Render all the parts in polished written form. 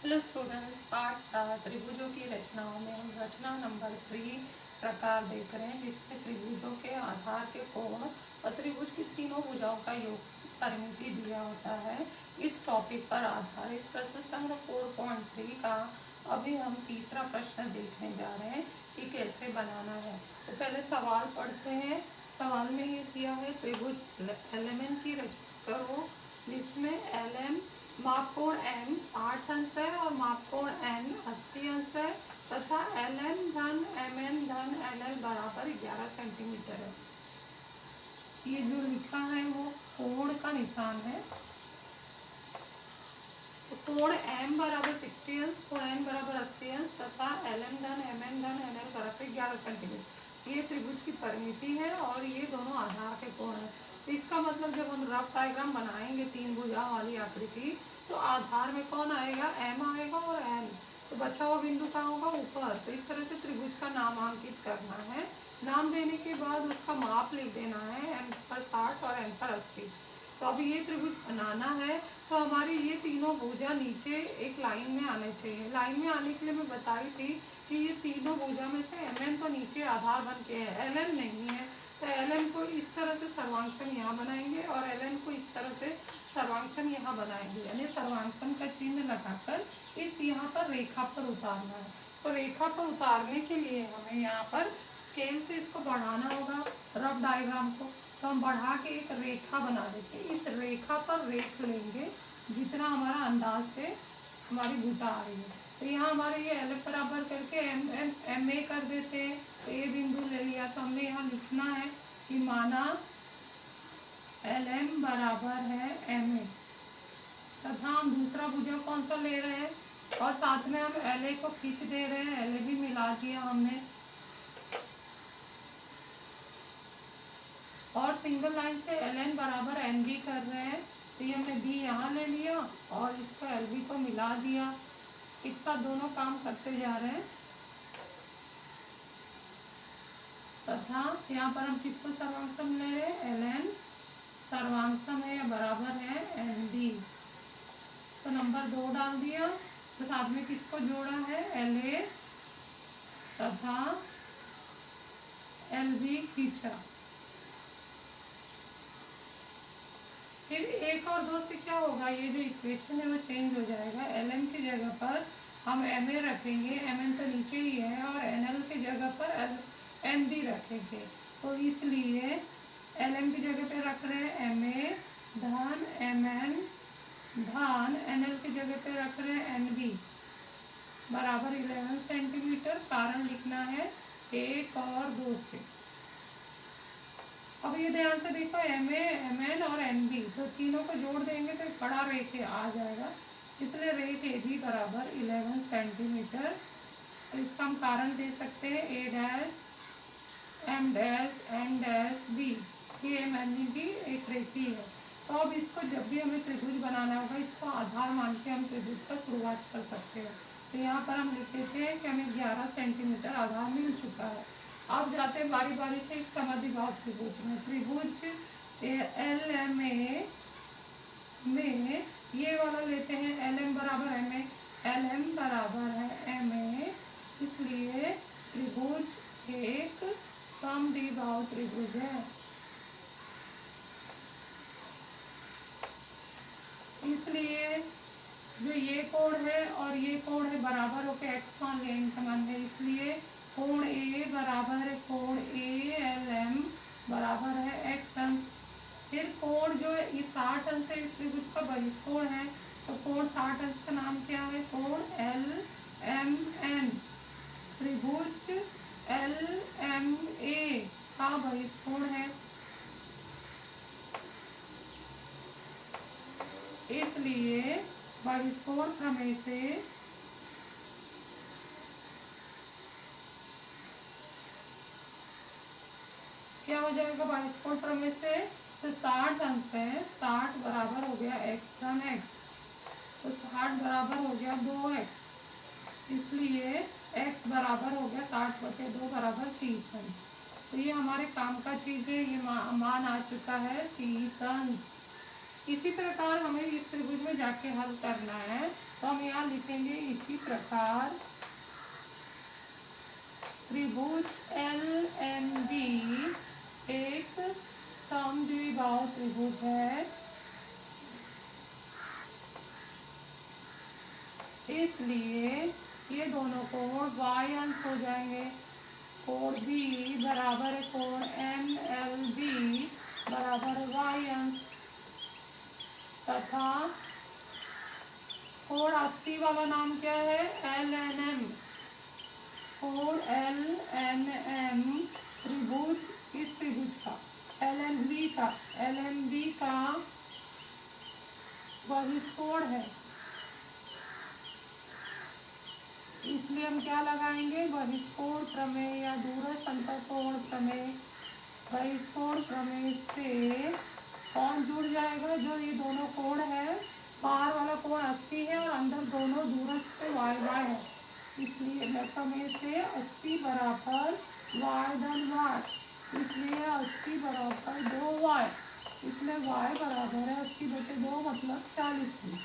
Hello students, part 4 त्रिभुजों की रचनाओं में हम रचना नंबर 3 प्रकार देख रहे हैं, जिसमें त्रिभुजों के आधार के कोण और त्रिभुज की तीनों भुजाओं का योग परिमिति दिया होता है। इस टॉपिक पर आधारित प्रश्न संग्रह 4.3 का अभी हम तीसरा प्रश्न देखने जा रहे हैं कि कैसे बनाना है। तो पहले सवाल पढ़ते हैं। सवाल में ये दिया है, त्रिभुज एलिमेंट की रचना करो जिसमें एल माप कोण एम 60 अंश है और माप कोण एन 80 अंश है तथा एल एम धन एम एन धन एन एल बराबर 11 सेंटीमीटर है। ये जो लिखा है वो कोण का निशान है। तो कोण एम बराबर 60 अंश, कोण एन बराबर 80 अंश तथा एल एम धन एम एन धन एन एल बराबर 11 सेंटीमीटर। ये त्रिभुज की परिमिति है और ये दोनों आधार के कोण है। तो इसका मतलब जब हम रफ डायग्राम बनाएंगे तीन भुजाओं वाली आकृति, तो आधार में कौन आएगा? एम आएगा और एन। तो बचा हुआ बिंदु कहाँ होगा? ऊपर। तो इस तरह से त्रिभुज का नामांकित करना है। नाम देने के बाद उसका माप लिख देना है, एम पर 60 और एन पर 80। तो अभी ये त्रिभुज बनाना है, तो हमारी ये तीनों भुजा नीचे एक लाइन में आने चाहिए। लाइन में आने के लिए मैं बताई थी कि ये तीनों भुजा में से एम एन तो नीचे आधार बन के है, एल एम नहीं है। तो एल एम को इस तरह से सर्वांक्षण यहाँ बनाएंगे और एल एन को इस तरह से सर्वांक्षण यहाँ बनाएंगे, यानी सर्वांक्षण का चिन्ह लगाकर इस यहाँ पर रेखा पर उतारना है। तो रेखा पर उतारने के लिए हमें यहाँ पर स्केल से इसको बढ़ाना होगा, रफ डायग्राम को। तो हम बढ़ा के एक रेखा बना देते हैं। इस रेखा पर रेख लेंगे जितना हमारा अंदाज से हमारी भुजा आ रही है। तो यहाँ हमारे ये एल बराबर करके एम ए कर देते हैं। तो ए बिंदु ले लिया, तो हमने यहाँ लिखना है कि माना एल एम बराबर है एम ए तथा हम दूसरा भुजा कौन सा ले रहे हैं और साथ में हम एल ए को खींच दे रहे हैं। एल ए भी मिला दिया हमने और सिंगल लाइन से एल एन बराबर एन बी कर रहे हैं। तो ये हमने बी यहाँ ले लिया और इसको एल बी को मिला दिया। एक साथ दोनों काम करते जा रहे हैं तथा यहाँ पर हम किसको सर्वांक्षम ले रहे हैं? एल एन सर्वांक्षम है या बराबर है एन बी। इसको नंबर 2 डाल दिया। तो साथ में किसको जोड़ा है? एल ए तथा एल बी खींचा। फिर 1 और 2 से क्या होगा? ये जो इक्वेशन है वो चेंज हो जाएगा। एल एम की जगह पर हम एम ए रखेंगे, एम एन तो नीचे ही है, और एन एल की जगह पर एम बी रखेंगे। तो इसलिए एल एम की जगह पे रख रहे हैं एम ए धन एम एन धन एन एल की जगह पे रख रहे हैं एन बी बराबर 11 सेंटीमीटर। कारण लिखना है 1 और 2 से। अब ये ध्यान से देखो, एम ए एम एन और एन बी, तो तीनों को जोड़ देंगे तो एक बड़ा रेख आ जाएगा। इसलिए रेख ए बी बराबर 11 सेंटीमीटर। तो इसका हम कारण दे सकते हैं A dash M dash N dash B. ये एम एन बी एक रेखी है। तो अब इसको जब भी हमें त्रिभुज बनाना होगा, इसको आधार मान के हम त्रिभुज का शुरुआत कर सकते हैं। तो यहाँ पर हम लिख देते हैं कि हमें 11 सेंटीमीटर आधार मिल चुका है। अब जाते हैं बारी बारी से एक समद्विबाहु त्रिभुज में। त्रिभुज एल एम ए में ये वाला लेते हैं, एल एम बराबर एम ए, एल एम बराबर है एम ए, इसलिए त्रिभुज एक समद्विबाहु त्रिभुज है। इसलिए जो ये कोण है और ये कोण है बराबर होकर एक्स मान लें इनका मान है, इसलिए कोण ए बराबर है कोण ए एल एम बराबर है एक्स अंश। फिर कोण जो है ये 60 अंश है, इस त्रिभुज का बहिष्कोण है। तो कोण 60 अंश का नाम क्या है? कोण एल एम एन। त्रिभुज एल एम ए का बहिष्कोण है, इसलिए बहिष्कोण प्रमेय से क्या हो जाएगा? बहिष्कोण प्रमेय से तो 60 अंश है, 60 बराबर हो गया एक्स धन एक्स, तो 60 बराबर हो गया 2x, इसलिए x बराबर हो गया 60/2 बराबर 30 अंश। तो ये हमारे काम का चीज़ है। ये मान आ चुका है 30 अंश। इसी प्रकार हमें इस त्रिभुज में जाके हल करना है, तो हम यहाँ लिखेंगे इसी प्रकार त्रिभुज LMB एक समद्विबाहु त्रिभुज है, इसलिए ये दोनों कोण y अंश हो जाएंगे। कोण B बराबर है कोण MLB बराबर y अंश, तथा कोण 80 वाला नाम क्या है, LNM। कोण LNM त्रिभुज, इस त्रिभुज का LMB का बहिष्कोण है, इसलिए हम क्या लगाएंगे, बहिष्कोण प्रमेय या दूरस्थ अंतःकोण प्रमेय। बहिष्कोण प्रमेय से कौन जुड़ जाएगा, जो ये दोनों कोण है, बाहर वाला कोण 80 है और अंदर दोनों दूरस्थ पे y है, इसलिए प्रमेय से 80 बराबर y धन y, इसलिए 80 बराबर 2y, इसलिए y बराबर है 80/2 मतलब 40 अंश।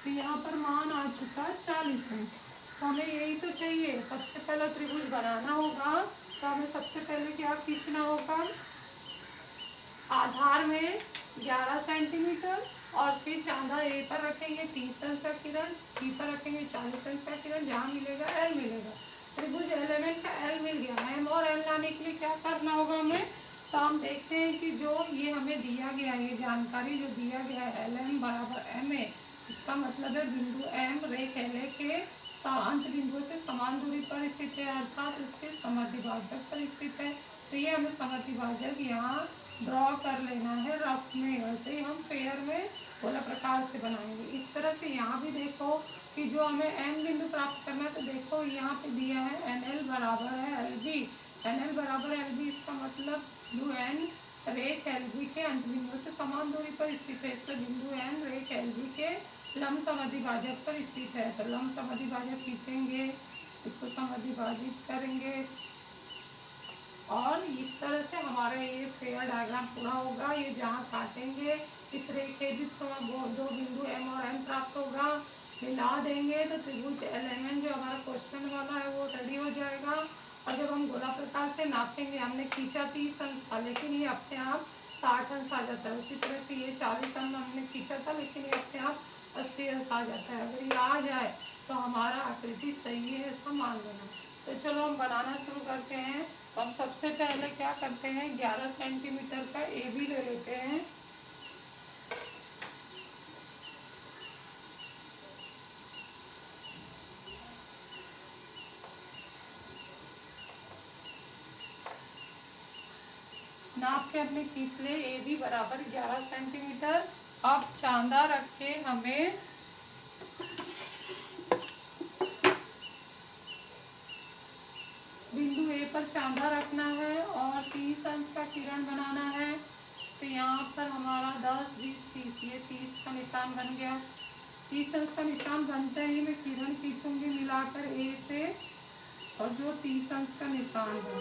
तो यहाँ पर मान आ चुका 40 अंश। तो हमें यही तो चाहिए, सबसे पहला त्रिभुज बनाना होगा, तो हमें सबसे पहले क्या खींचना होगा, आधार में 11 सेंटीमीटर और फिर चांदा A पर रखेंगे 30 अंश का किरण, B पर रखेंगे 40 अंश का किरण, जहाँ मिलेगा L मिलेगा। त्रिभुज LMN का L मिल गया। M और L लाने के लिए क्या करना होगा हमें, तो हम देखते हैं कि जो ये हमें दिया गया है, ये जानकारी जो दिया गया है LM बराबर MA, इसका मतलब है बिंदु M रेख LA के अंत बिंदुओं से समान दूरी पर स्थित है, अर्थात उसके समद्विभाजक पर स्थित है। तो ये हमें समद्विभाजक यहाँ ड्रॉ कर लेना है रफ में, वैसे ही हम फेयर में गोला प्रकार से बनाएंगे। इस तरह से यहाँ भी देखो कि जो हमें n बिंदु प्राप्त करना है, तो देखो यहाँ पे दिया है NL बराबर है LB, NL बराबर LB, इसका मतलब बिंदु N रेख LB के अंत बिंदुओं से समान दूरी पर स्थित है, इसलिए बिंदु N रेख LB के लंब समद्विभाजक पर स्थित है। तो लंब समद्विभाजक खींचेंगे, इसको समद्विभाजित करेंगे और इस तरह से हमारा ये फेयर डायग्राम पूरा होगा। ये जहाँ काटेंगे इस रेखादित दो बिंदु M और N प्राप्त होगा, मिला देंगे तो त्रिभुज LMN जो हमारा क्वेश्चन वाला है वो रेडी हो जाएगा। और जब हम गोला प्रकार से नापेंगे, हमने खींचा 30 अंश था, लेकिन ये अपने आप 60 अंश आ जाता है। उसी तरह से ये 40 अंश हमने खींचा था, लेकिन ये अपने आप 80 अंश आ जाता है। अगर ये आ जाए तो हमारा आकृति सही है, ऐसा मान लेना। तो चलो हम बनाना शुरू करते हैं। तो हम सबसे पहले क्या करते हैं, 11 सेंटीमीटर का AB ले लेते हैं। नाप के हमने खींच ले, AB बराबर 11 सेंटीमीटर। अब चांदा रख के हमें बिंदु A पर चांदा रखना है और 30 अंश का किरण बनाना है। तो यहाँ पर हमारा 10, 20, 30, ये 30 का निशान बन गया। 30 अंश का निशान बनते ही मैं किरण खींचूंगी मिलाकर A से, और जो 30 अंश का निशान है,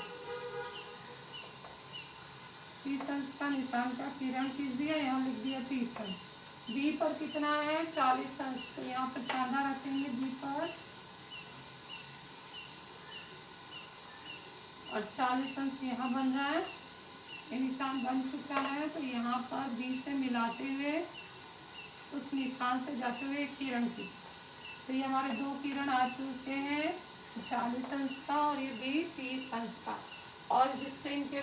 30 अंश का निशान का किरण खींच दिया, यहाँ लिख दिया 30 अंश। B पर कितना है, 40 अंश, तो यहाँ पर चांदा रखेंगे B पर और 40 अंश यहाँ बन रहा है। ये निशान बन चुका है, तो यहाँ पर B से मिलाते हुए उस निशान से जाते हुए किरण खींच, तो ये हमारे दो किरण आ चुके हैं, 40 अंश का और ये भी 30 अंश का। और जिससे इनके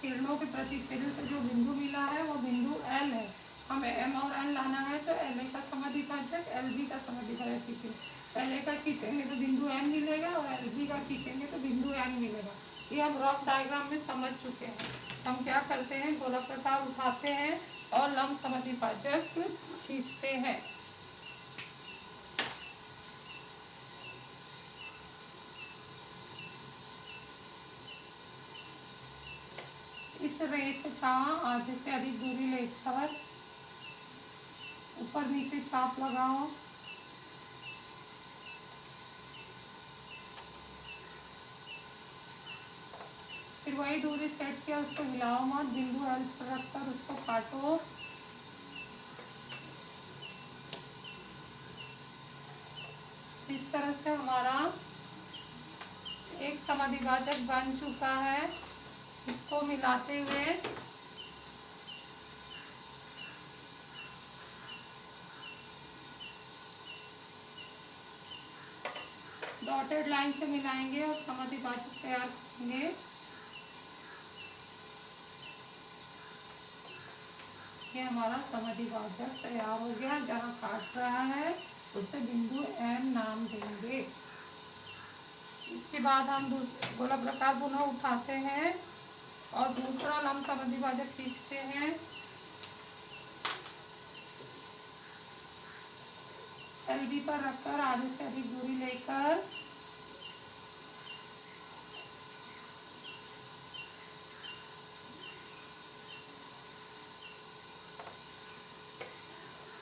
किरणों के प्रतिच्छेदन से जो बिंदु मिला है वो बिंदु L है। हमें M और N लाना है, तो LA का समद्विभाजक LB का समद्विभाजक खींचेंगे। LA का खींचेंगे तो बिंदु M मिलेगा और LB का खींचेंगे तो बिंदु N मिलेगा। ये हम रफ डायग्राम में समझ चुके हैं। हम क्या करते हैं, गोला प्रकार उठाते हैं और लंब समद्विभाजक खींचते हैं। इस रेख का आधे से अधिक दूरी लेकर ऊपर नीचे चाप लगाओ। फिर वही दूरी सेट किया, उसको हिलाओ मत, बिंदु L पर रखकर उसको काटो। इस तरह से हमारा एक समद्विभाजक बन चुका है। इसको मिलाते हुए डॉटेड लाइन से मिलाएंगे और समद्विभाजक तैयार करेंगे। ये हमारा समद्विभाजक तैयार हो गया। जहाँ काट रहा है उसे बिंदु M नाम देंगे। इसके बाद हम गोला प्रकार पुनः उठाते हैं और दूसरा लंब समद्विभाजक खींचते हैं। LB पर रखकर आधे से अधिक दूरी लेकर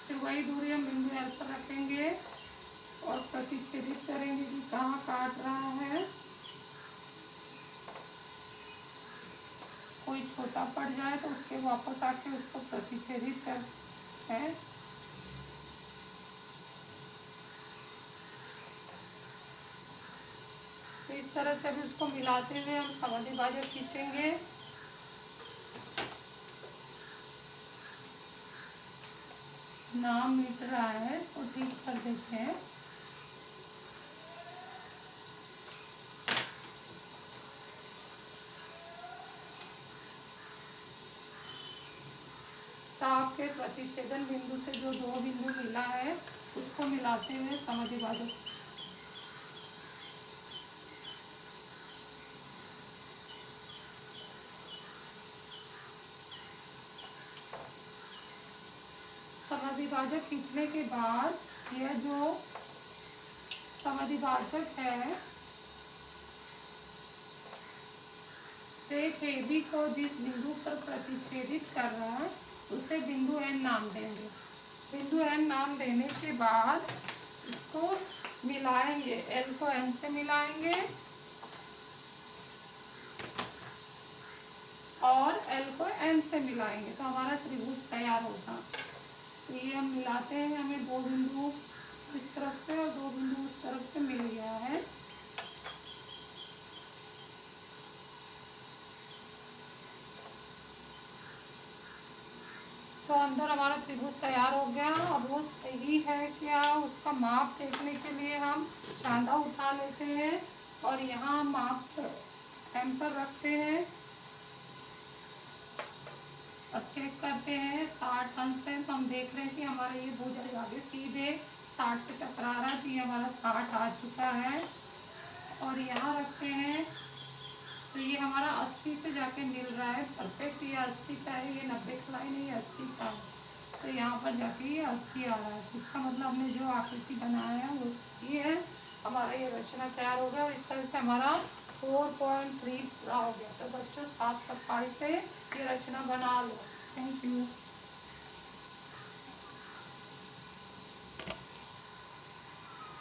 फिर वही दूरी हम बिंदु L पर रखेंगे और प्रतिच्छेदित करेंगे कि कहाँ काट रहा है। कोई छोटा पड़ जाए तो उसके वापस आके उसको प्रतिच्छेदित करते हैं। तो इस तरह से अभी उसको मिलाते हुए हम समद्विभाजक खींचेंगे। नाम मिट रहा है, इसको ठीक कर देते हैं। चाप के प्रतिच्छेदन बिंदु से जो दो बिंदु मिला है उसको मिलाते हुए समद्विभाजक समद्विभाजक खींचने के बाद यह जो समद्विभाजक है रेख AB को जिस बिंदु पर प्रतिच्छेदित कर रहा है उसे बिंदु N नाम देंगे। बिंदु N नाम देने के बाद इसको मिलाएंगे। L को M से मिलाएंगे और L को N से मिलाएंगे तो हमारा त्रिभुज तैयार होगा। तो ये हम मिलाते हैं, हमें दो बिंदु इस तरफ से और दो बिंदु उस तरफ से मिल गया है। तो अंदर हमारा त्रिभुज तैयार हो गया। अब वो सही है क्या उसका माप देखने के लिए हम चांदा उठा लेते हैं और यहाँ माप M पर रखते हैं और चेक करते हैं 60 अंश है। तो हम देख रहे हैं कि हमारा ये भुज आगे सीधे 60 से टकरा रहा है। तो ये हमारा 60 आ चुका है और यहाँ रखते हैं तो ये हमारा 80 से जाके मिल रहा है परफेक्ट। ये 80 का है, ये 90 का लाइन है, ये 80 का है। तो यहाँ पर जाके ये 80 आ रहा है। इसका मतलब हमने जो आकृति बनाया है वो सही है। हमारा ये रचना तैयार हो गया और इस तरह से हमारा 4.3 पूरा हो गया। तो बच्चों साफ सफाई से ये रचना बना लो। Thank you.